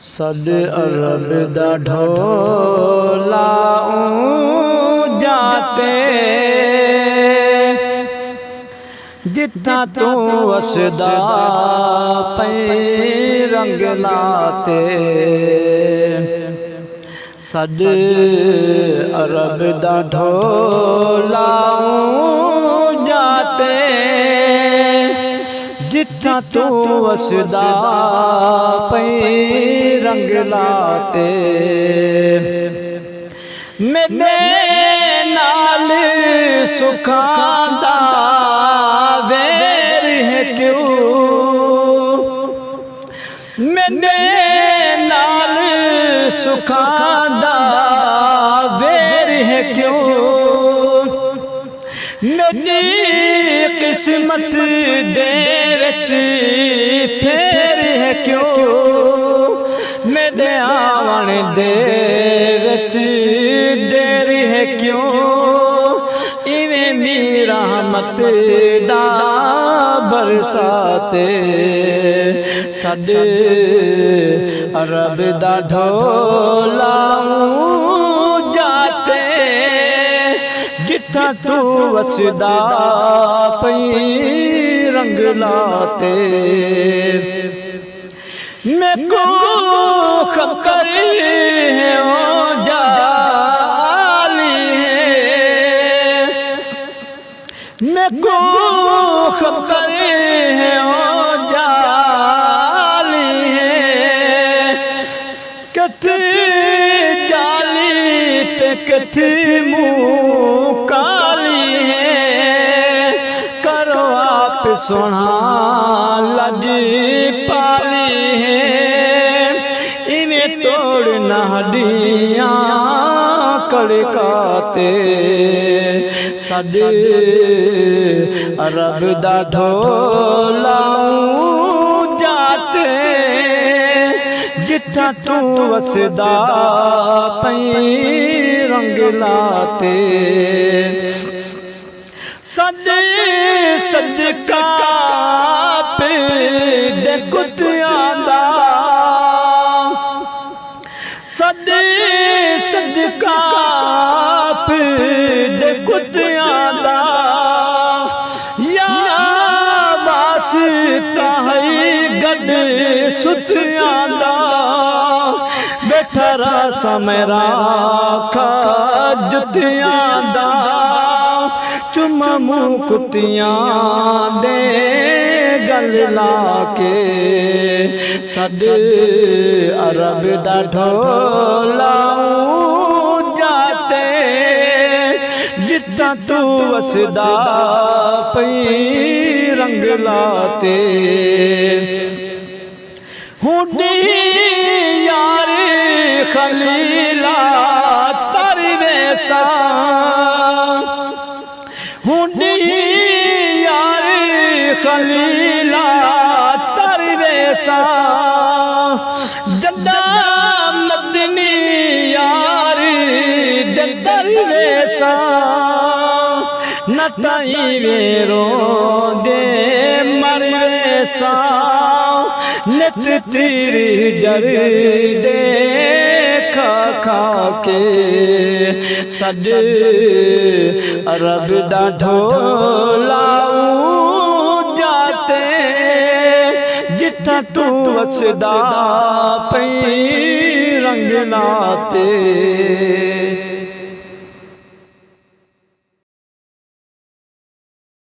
सद अरब दा ढोला जाते जिथा तू वसदा पे रंग लाते। सद अरब दा ढोला जाते जिथा तू वसदा पे रंग लाते। मेरे नाल सुखां दा वेर है क्यों, मेरे नाल सुखां दा वेर है क्यों। मेरी किस्मत दे विच फेर है क्यों, मेरे आवन दे विच देर है क्यों। इवें मेरी रहमत दा बरसाते। सद अरब दा ढोला जाते जिथा तू वसदा पई रंग लाते। मैं को खबर है ओ जाली है, मैं को खबर है ओ जाली है। कथ जाली ते कथ मुँह काली है। करो आप सोना लज पाली है। इन्हें तोड़ना हड्डियाँ कड़काते। सद अरब दा ढोला जाते जिथा तू वसदा पई रंग लाते। सद सदका पे दे कुतियां दा, सद सदका पे दे कुतियां दा। या वास्ता है गड सुतियां दा। बैठा रहा मेरा खा जुतियां दा। चुम्मा मुँह कुतियां दे गल लाके। सद अरब दा ढोला जाते जिथा तू वसदा पई रंग लाते। हुडी यार खलीला तरवे सा, हुडी यार खलीला तरवे सा। जदा मदनी यार तरवे सा। नताई वेरो दे मरवे सा। नित तीरी जर दे खा खा के। सद अरब दा ढोला जाते जिथा तू वसदा पई रंग लाते।